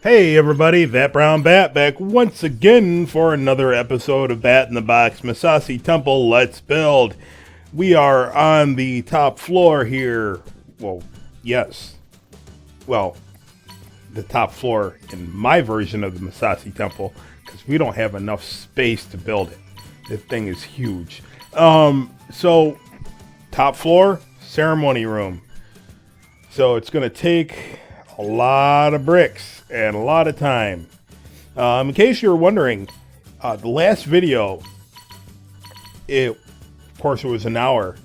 Hey everybody, That Brown Bat back once again for another episode of Bat in the Box Masasi Temple Let's Build. We are on the top floor here. Well, yes. Well, the top floor in my version of the Masasi Temple because we don't have enough space to build it. This thing is huge. So top floor, ceremony room. So it's going to take a lot of bricks and a lot of time. In case you're wondering, the last video, of course it was an hour.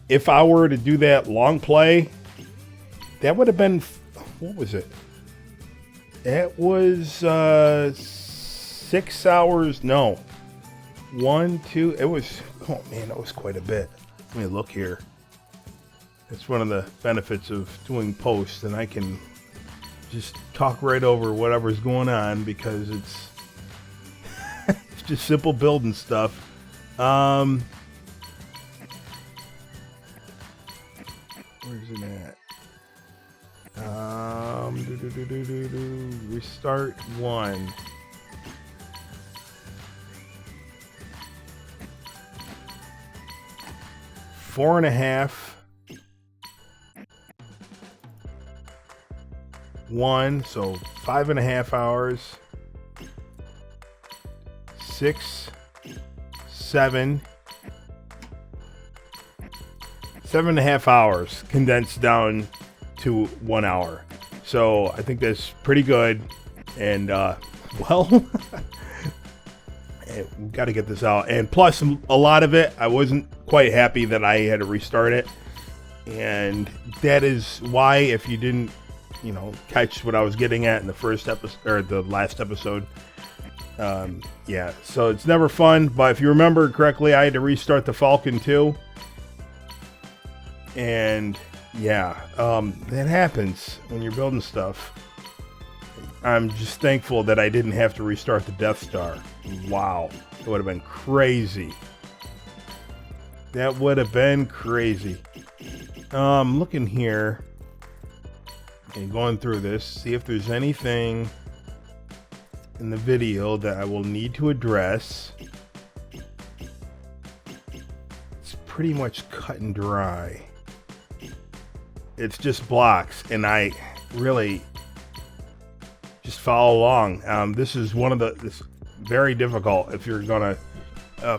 If I were to do that long play, that would have been, what was it? It was 6 hours, no. 1, 2, it was, oh man, that was quite a bit. Let me look here. It's one of the benefits of doing posts, and I can just talk right over whatever's going on because it's it's just simple building stuff. Where's it at? Restart 1. Four and a half. 1, so 5.5 hours. 6, 7, 7.5 hours condensed down to 1 hour. So I think that's pretty good. And well, we've got to get this out. And plus, a lot of it, I wasn't quite happy that I had to restart it. And that is why, if you didn't catch what I was getting at in the first episode or the last episode. Yeah, so it's never fun, but if you remember correctly, I had to restart the Falcon too. And yeah, that happens when you're building stuff. I'm just thankful that I didn't have to restart the Death Star. Wow, it would have been crazy. That would have been crazy. Looking here. Okay, going through this, see if there's anything in the video that I will need to address. It's pretty much cut and dry. It's just blocks, and I really just follow along. This is one of this very difficult if you're gonna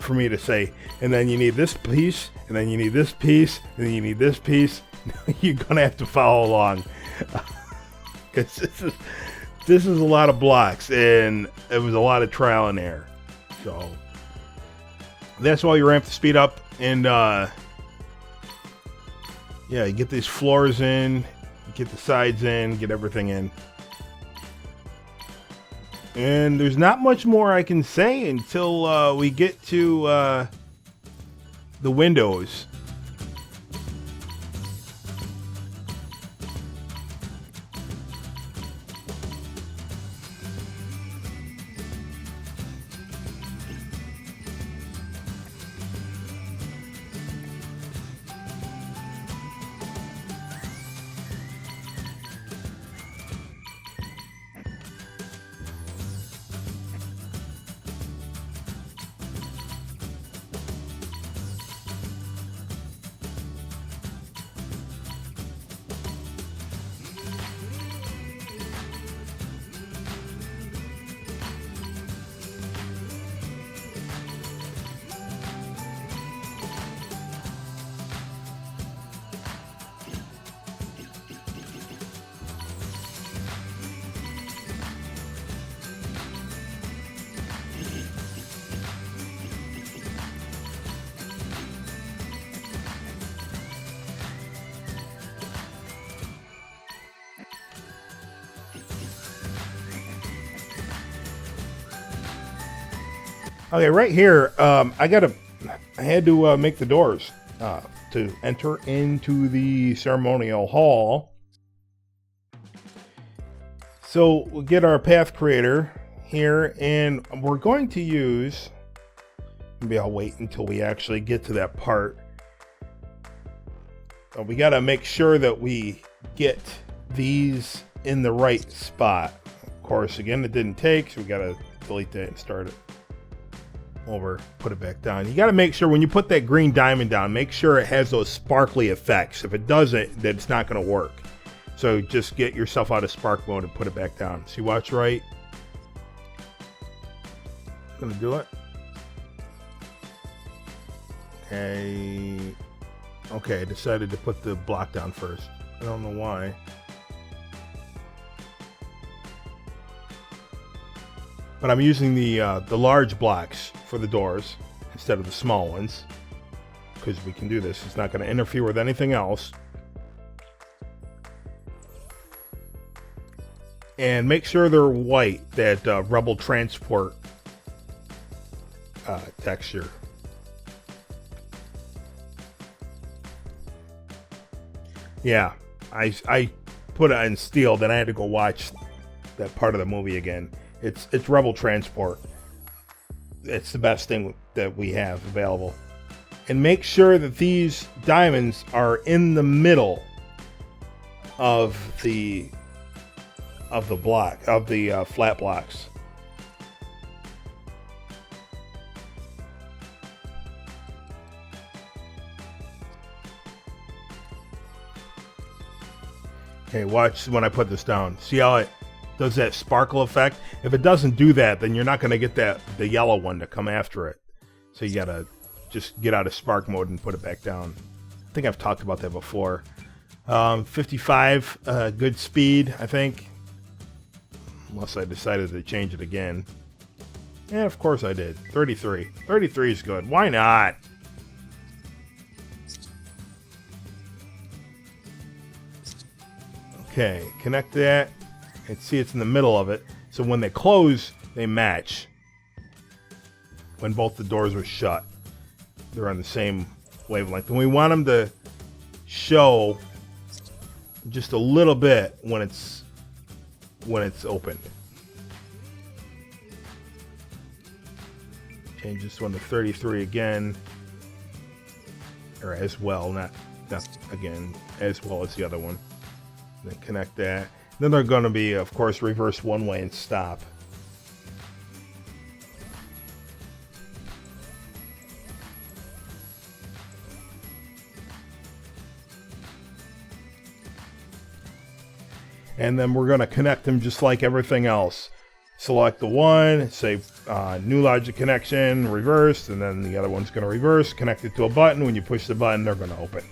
for me to say, and then you need this piece, and then you need this piece, and then you need this piece. You're gonna have to follow along. Because this is a lot of blocks, and it was a lot of trial and error. So that's why you ramp the speed up, and yeah, you get these floors in, get the sides in, get everything in. And there's not much more I can say until we get to the windows. Okay, right here, I had to make the doors to enter into the ceremonial hall. So we'll get our path creator here, and we're going to use, maybe I'll wait until we actually get to that part. We got to make sure that we get these in the right spot. course, again, it didn't take, so we got to delete that and start it over, put it back down. You got to make sure when you put that green diamond down, make sure it has those sparkly effects. If it doesn't, then it's not going to work. So just get yourself out of spark mode and put it back down. See, watch right. Gonna do it. Okay, I decided to put the block down first. I don't know why. But I'm using the large blocks for the doors instead of the small ones, because we can do this. It's not going to interfere with anything else. And make sure they're white, that Rebel Transport texture. Yeah, I put it in steel, then I had to go watch that part of the movie again. It's Rebel Transport. It's the best thing that we have available. And make sure that these diamonds are in the middle of the block, of the flat blocks. Okay, watch when I put this down. See how it does that sparkle effect? If it doesn't do that, then you're not going to get the yellow one to come after it. So you got to just get out of spark mode and put it back down. I think I've talked about that before. 55 good speed, I think. Unless I decided to change it again. Yeah, of course I did. 33. 33 is good. Why not? Okay, connect that. And see, it's in the middle of it. So when they close, they match. When both the doors are shut, they're on the same wavelength. And we want them to show just a little bit when it's open. Change this one to 33 again, or as well, not again, as well as the other one. Then connect that. Then they're going to be, of course, reverse one way and stop. And then we're going to connect them just like everything else. Select the one, say new logic connection, reverse, and then the other one's going to reverse, connect it to a button. When you push the button, they're going to open.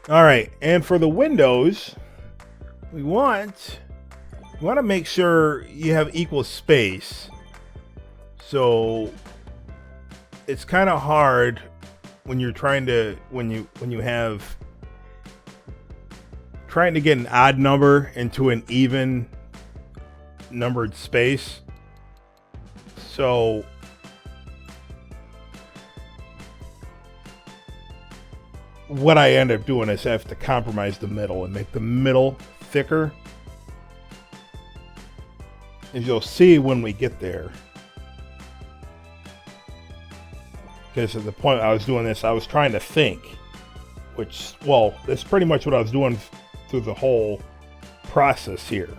All right, and for the windows, we want to make sure you have equal space. So it's kind of hard when you're trying to when you have trying to get an odd number into an even numbered space. So what I end up doing is I have to compromise the middle and make the middle thicker. As you'll see when we get there. Because at the point I was doing this, I was trying to think. Which, well, that's pretty much what I was doing through the whole process here.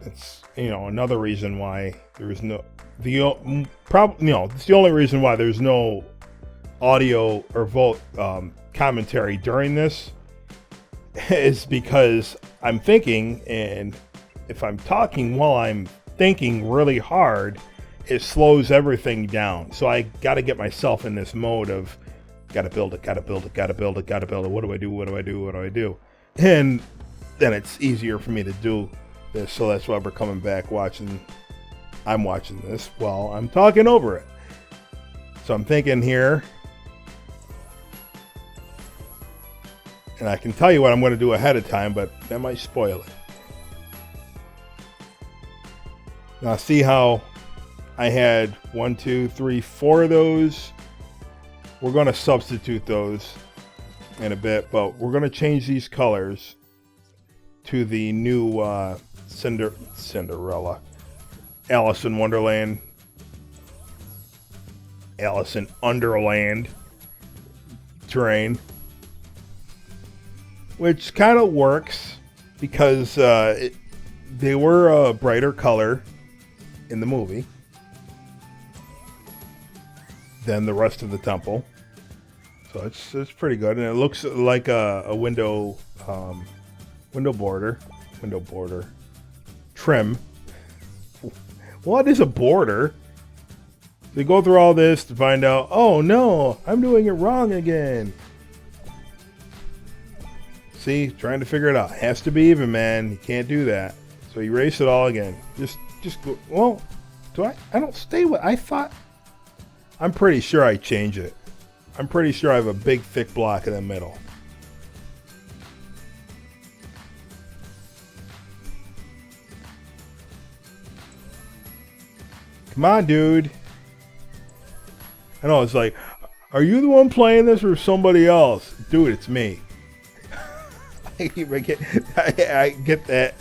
It's, another reason why there is no... it's the only reason why there's no audio or commentary during this is because I'm thinking, and if I'm talking while I'm thinking really hard, it slows everything down. So I got to get myself in this mode of gotta build it. What do I do? And then it's easier for me to do this. So that's why we're coming back I'm watching this while I'm talking over it. So I'm thinking here, and I can tell you what I'm going to do ahead of time, but that might spoil it. Now see how I had 1, 2, 3, 4 of those. We're going to substitute those in a bit, but we're going to change these colors to the new Cinderella, Alice in Wonderland, Alice in Underland terrain, which kind of works because they were a brighter color in the movie than the rest of the temple, so it's pretty good, and it looks like a window border trim. What is a border? They go through all this to find out, oh no, I'm doing it wrong again. See, trying to figure it out. Has to be even, man. You can't do that. So erase it all again. Just go. Well, I don't stay with. I thought. I'm pretty sure I change it. I'm pretty sure I have a big thick block in the middle. Come on, dude. I know, it's like, are you the one playing this or somebody else? Dude, it's me. I get that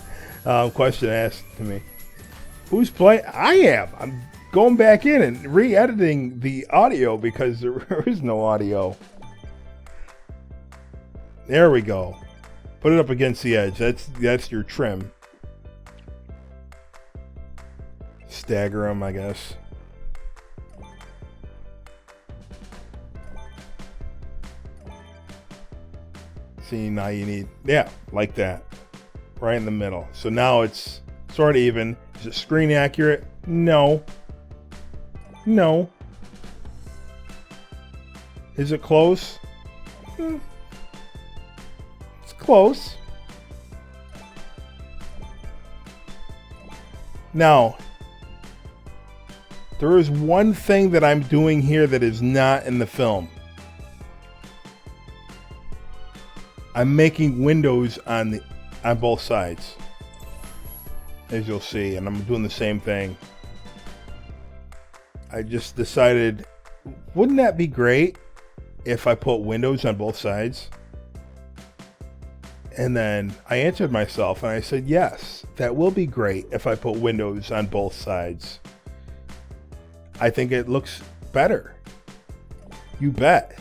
question asked to me. Who's playing? I am. I'm going back in and re-editing the audio because there is no audio. There we go. Put it up against the edge. That's your trim. Stagger them, I guess. See, now you need, yeah, like that. Right in the middle. So now it's sort of even. Is it screen accurate? No. No. Is it close? It's close. Now, there is one thing that I'm doing here that is not in the film. I'm making windows on both sides, as you'll see, and I'm doing the same thing. I just decided, wouldn't that be great if I put windows on both sides? And then I answered myself and I said, yes, that will be great if I put windows on both sides. I think it looks better. You bet.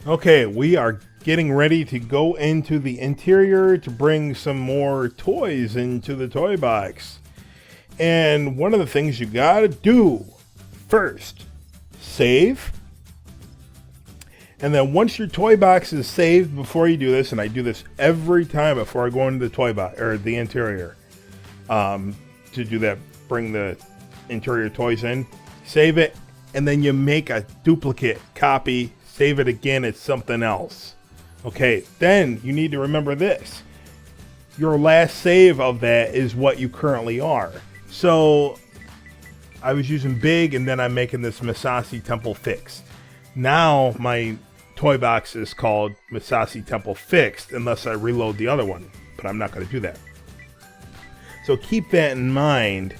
Okay, we are getting ready to go into the interior to bring some more toys into the toy box. And one of the things you gotta do first, save. And then once your toy box is saved, before you do this, and I do this every time before I go into the toy box or the interior, to do that, bring the interior toys in, save it, and then you make a duplicate copy, save it again as something else. Okay, then you need to remember this. Your last save of that is what you currently are. So I was using big, and then I'm making this Masashi Temple Fixed. Now my toy box is called Masashi Temple Fixed unless I reload the other one, but I'm not going to do that. So keep that in mind.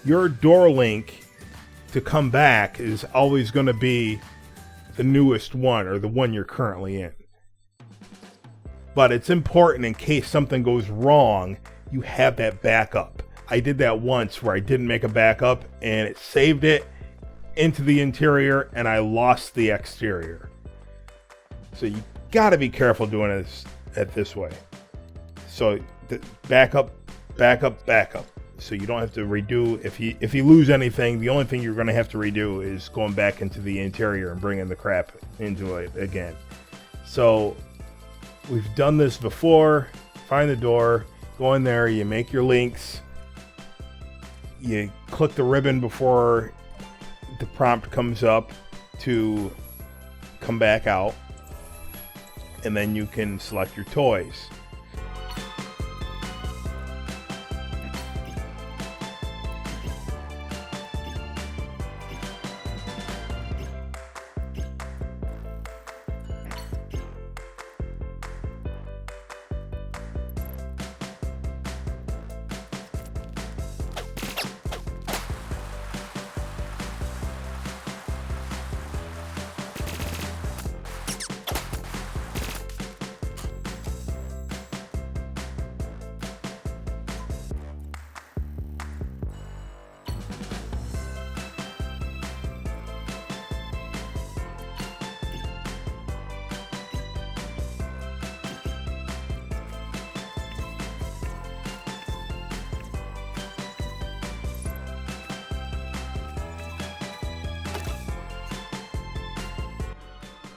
Your door link to come back is always going to be the newest one, or the one you're currently in. But it's important, in case something goes wrong, you have that backup. I did that once where I didn't make a backup and it saved it into the interior and I lost the exterior. So you gotta be careful doing this way. So backup. So you don't have to redo. If you lose anything, the only thing you're gonna have to redo is going back into the interior and bringing the crap into it again. So we've done this before. Find the door, go in there, you make your links, you click the ribbon before the prompt comes up to come back out, and then you can select your toys.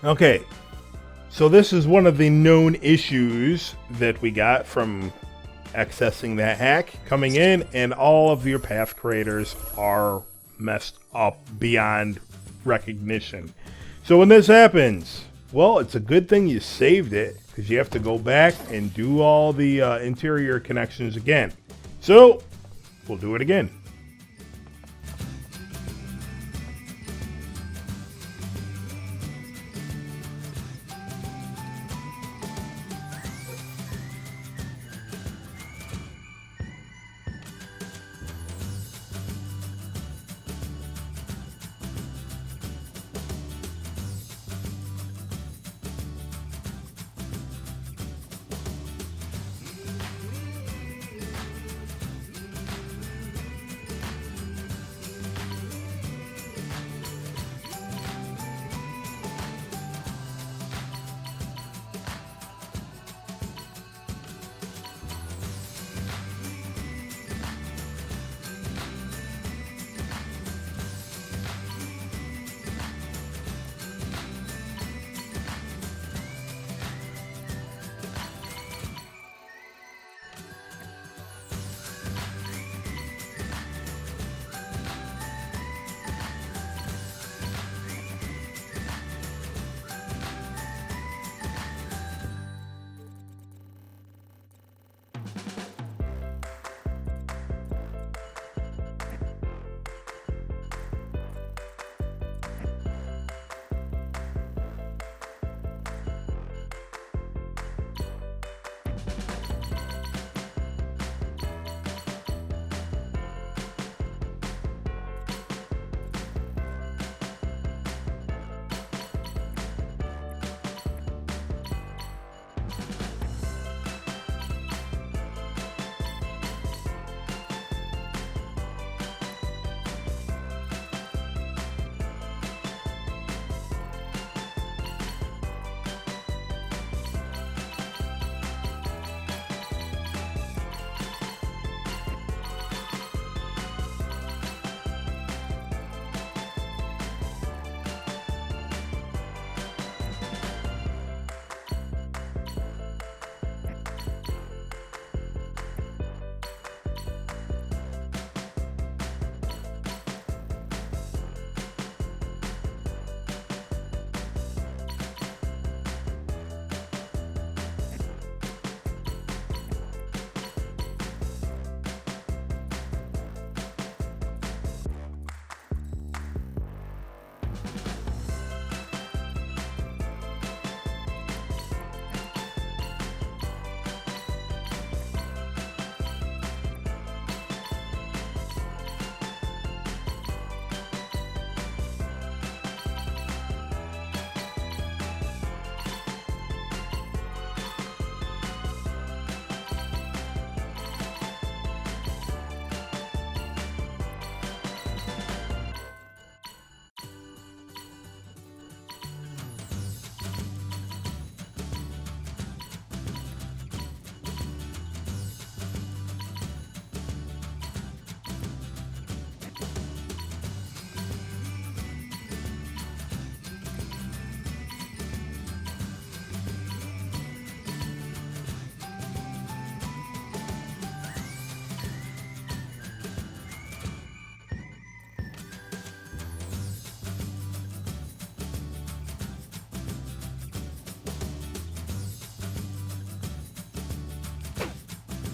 Okay, so this is one of the known issues that we got from accessing that hack coming in, and all of your path creators are messed up beyond recognition. So when this happens, well, it's a good thing you saved it, because you have to go back and do all the interior connections again. So we'll do it again.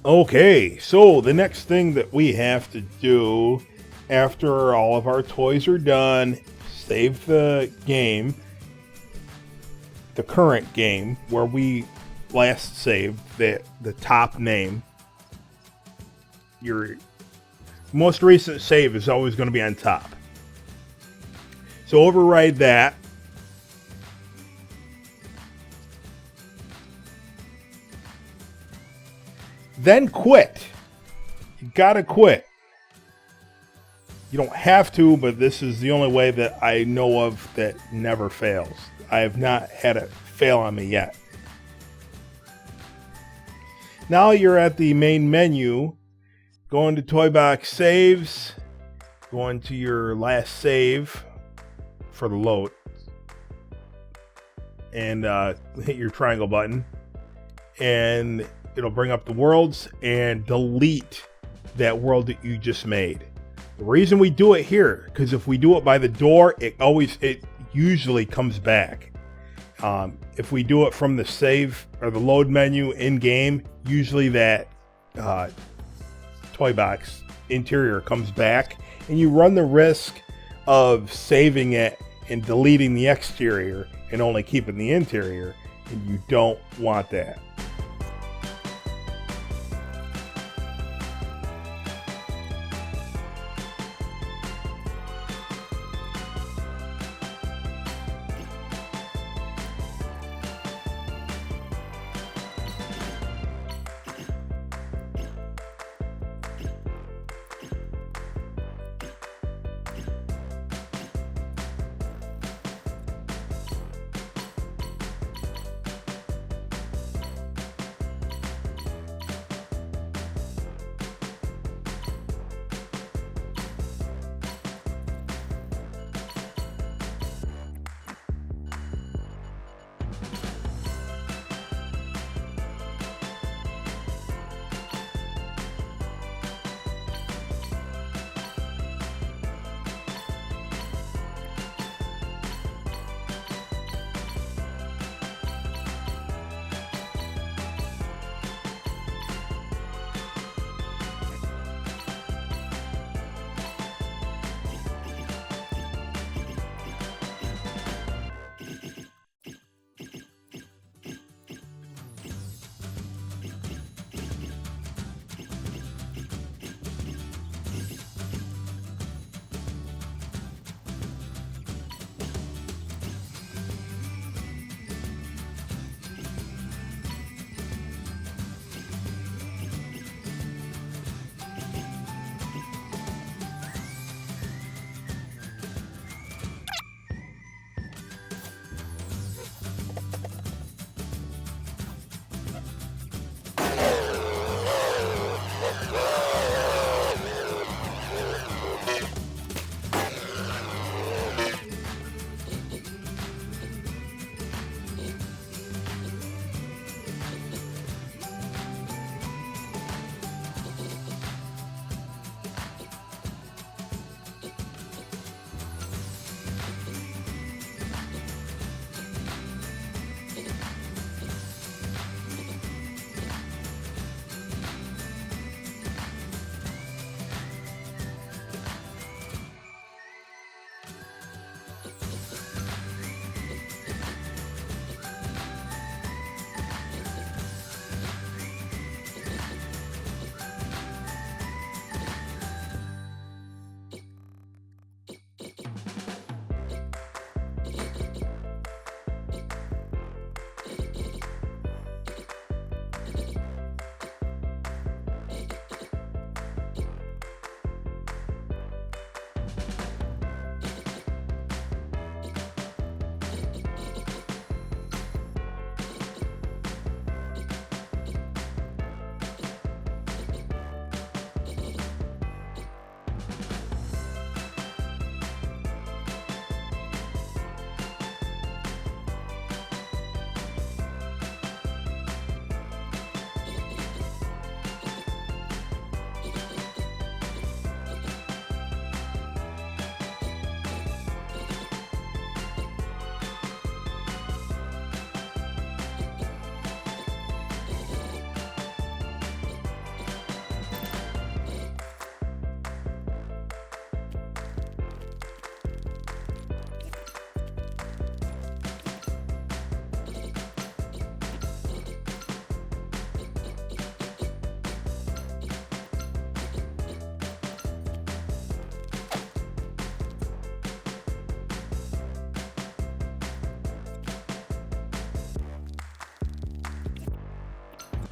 Okay, so the next thing that we have to do after all of our toys are done, save the game, the current game where we last saved, the top name. Your most recent save is always going to be on top. So override that. Then quit. You gotta quit. You don't have to, but this is the only way that I know of that never fails. I have not had it fail on me yet. Now you're at the main menu. Go into Toy Box Saves. Go into your last save for the load. And hit your triangle button. And it'll bring up the worlds and delete that world that you just made. The reason we do it here, because if we do it by the door, it usually comes back. If we do it from the save or the load menu in game, usually that toy box interior comes back, and you run the risk of saving it and deleting the exterior and only keeping the interior, and you don't want that.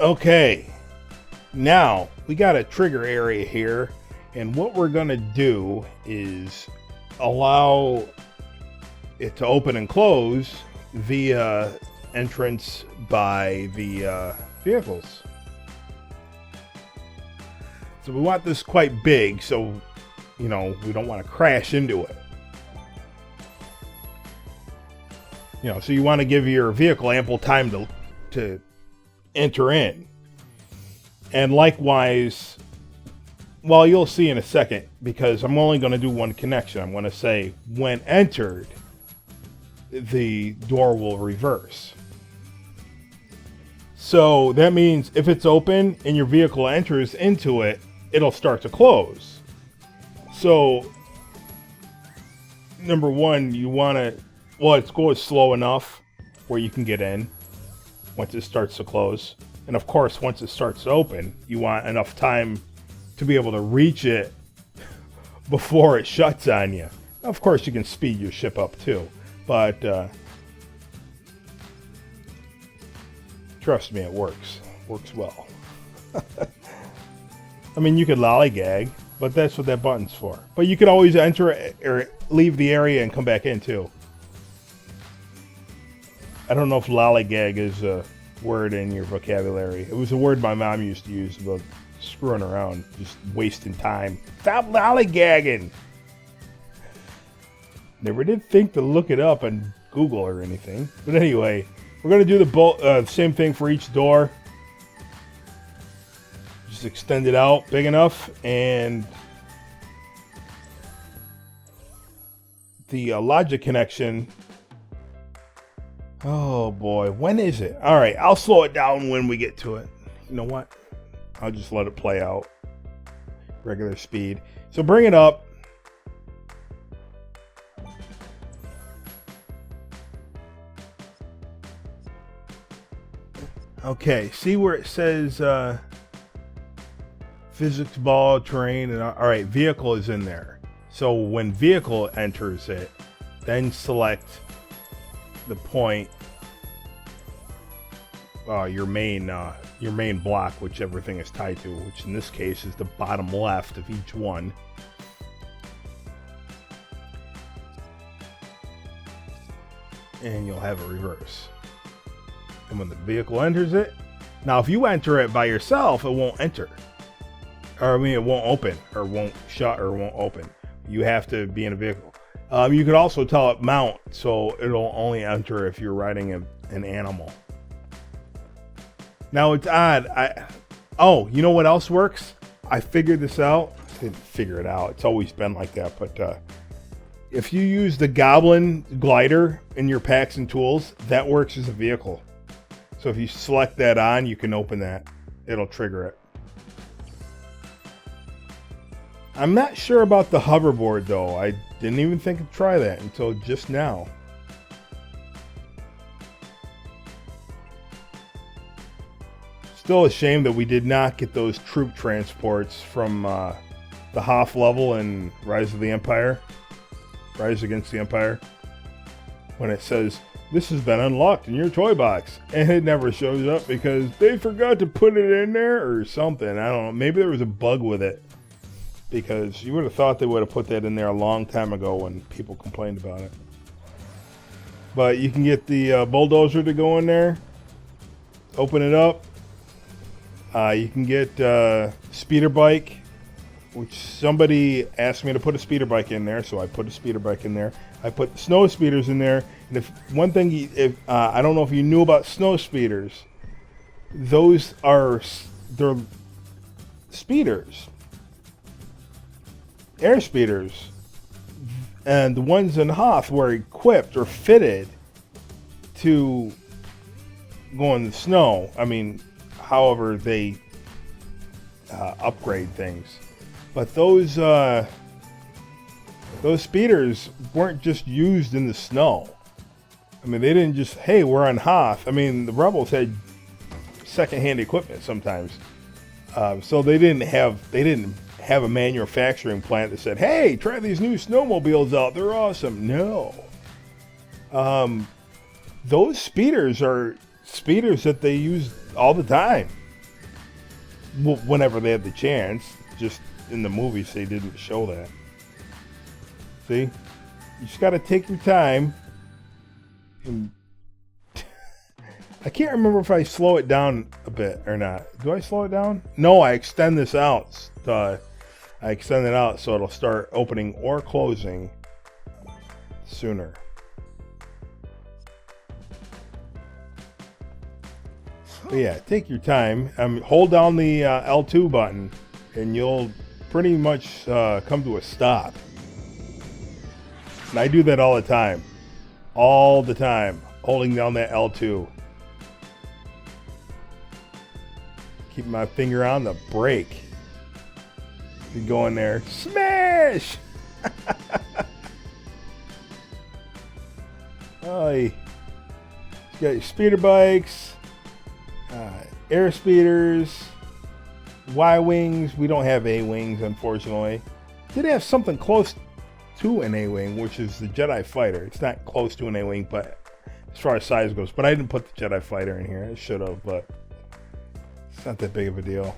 Okay, now we got a trigger area here, and what we're gonna do is allow it to open and close via entrance by the vehicles. So we want this quite big, so we don't want to crash into it. So you want to give your vehicle ample time to enter in. And likewise, well, you'll see in a second, because I'm only going to do one connection. I'm going to say, when entered, the door will reverse. So that means if it's open and your vehicle enters into it, it'll start to close. So, number one, you want to, it's going slow enough where you can get in once it starts to close. And of course, once it starts to open, you want enough time to be able to reach it before it shuts on you. Of course, you can speed your ship up too, but trust me, it works. Works well. I mean, you could lollygag, but that's what that button's for. But you could always enter or leave the area and come back in too. I don't know if lollygag is a word in your vocabulary. It was a word my mom used to use about screwing around, just wasting time. Stop lollygagging! Never did think to look it up on Google or anything. But anyway, we're going to do the same thing for each door. Just extend it out big enough, and the logic connection. Oh boy, when is it? All right, I'll slow it down when we get to it. You know what? I'll just let it play out. Regular speed. So bring it up. Okay, see where it says physics ball, terrain, and all right, vehicle is in there. So when vehicle enters it, then select the point, your main block, which everything is tied to, which in this case is the bottom left of each one. And you'll have a reverse. And when the vehicle enters it, now if you enter it by yourself, it won't enter. Or I mean, it won't open, or won't shut, or won't open. You have to be in a vehicle. You could also tell it mount, so it'll only enter if you're riding an animal. Now it's odd. You know what else works? I figured this out. I didn't figure it out. It's always been like that. But if you use the Goblin glider in your packs and tools, that works as a vehicle. So if you select that on, you can open that. It'll trigger it. I'm not sure about the hoverboard though. I didn't even think to try that until just now. Still a shame that we did not get those troop transports from the Hoth level in Rise Against the Empire. When it says, this has been unlocked in your toy box. And it never shows up because they forgot to put it in there or something. I don't know. Maybe there was a bug with it. Because you would have thought they would have put that in there a long time ago when people complained about it. But you can get the bulldozer to go in there. Open it up. You can get speeder bike, which somebody asked me to put a speeder bike in there, so I put a speeder bike in there. I put snow speeders in there, and if one thing, I don't know if you knew about snow speeders, they're speeders, air speeders, and the ones in Hoth were equipped or fitted to go in the snow. I mean, however they upgrade things, but those speeders weren't just used in the snow. I mean, they didn't just, hey, we're on Hoth. I mean, the Rebels had secondhand equipment sometimes, so they didn't have a manufacturing plant that said, hey, try these new snowmobiles out, they're awesome. No, those speeders are speeders that they use all the time. whenever they had the chance. Just in the movies, they didn't show that. See? You just got to take your time. And I can't remember if I slow it down a bit or not. Do I slow it down? No, I extend this out. I extend it out so it'll start opening or closing sooner. But yeah, take your time. Hold down the L2 button and you'll pretty much come to a stop. And I do that all the time. All the time. Holding down that L2. Keep my finger on the brake. You go in there. Smash! Oh, you got your speeder bikes. Air speeders. Y-wings. We don't have A-wings, unfortunately. Did have something close to an A-wing, which is the Jedi Fighter. It's not close to an A-wing, but as far as size goes. But I didn't put the Jedi Fighter in here. I should have, but it's not that big of a deal.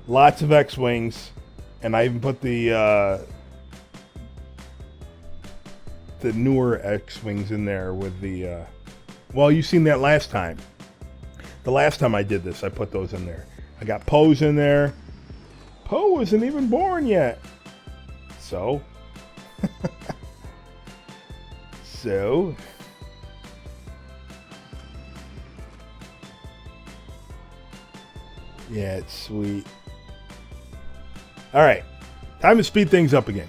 Lots of X-wings, and I even put the newer X-wings in there with the. Well, you seen that last time. The last time I did this, I put those in there. I got Poe's in there. Poe wasn't even born yet. So. So. Yeah, it's sweet. All right. Time to speed things up again.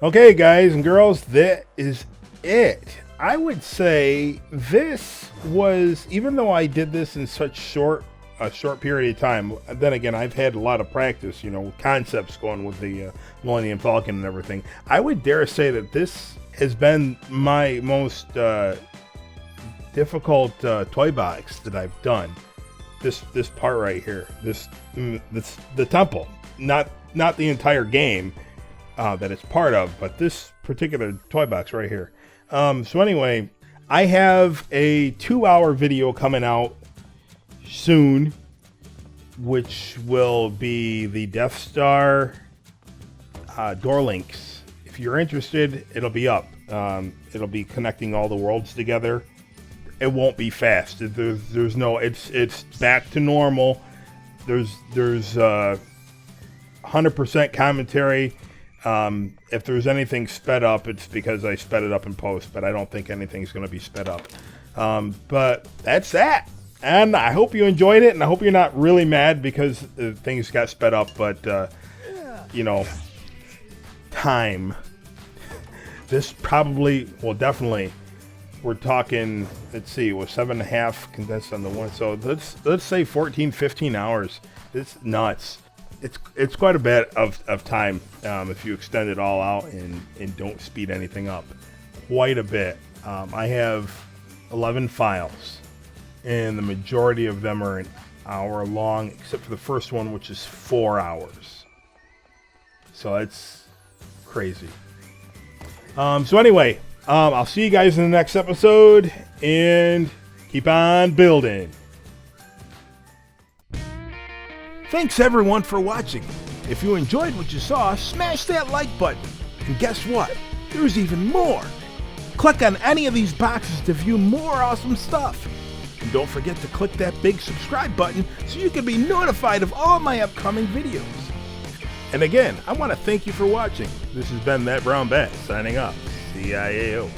Okay, guys and girls, that is it. I would say this was, even though I did this in such a short period of time, then again, I've had a lot of practice, you know, concepts going with the Millennium Falcon and everything. I would dare say that this has been my most difficult toy box that I've done. This part right here, this the temple, not the entire game that it's part of, but this particular toy box right here. So anyway, I have a 2-hour video coming out soon, which will be the Death Star door links. If you're interested, it'll be up. It'll be connecting all the worlds together. It won't be fast. There's no. It's back to normal. There's 100% commentary. If there's anything sped up, it's because I sped it up in post, but I don't think anything's going to be sped up. But that's that. And I hope you enjoyed it, and I hope you're not really mad because things got sped up, but, you know, time. This probably, well, definitely, we're talking, let's see, it was 7.5 condensed on the one, so let's say 14, 15 hours. It's nuts. It's quite a bit of time if you extend it all out and don't speed anything up. Quite a bit. I have 11 files, and the majority of them are an hour long, except for the first one, which is 4 hours. So that's crazy. So anyway, I'll see you guys in the next episode, and keep on building. Thanks everyone for watching. If you enjoyed what you saw, smash that like button. And guess what? There's even more. Click on any of these boxes to view more awesome stuff. And don't forget to click that big subscribe button so you can be notified of all my upcoming videos. And again, I want to thank you for watching. This has been That Brown Bat signing off. CIAO.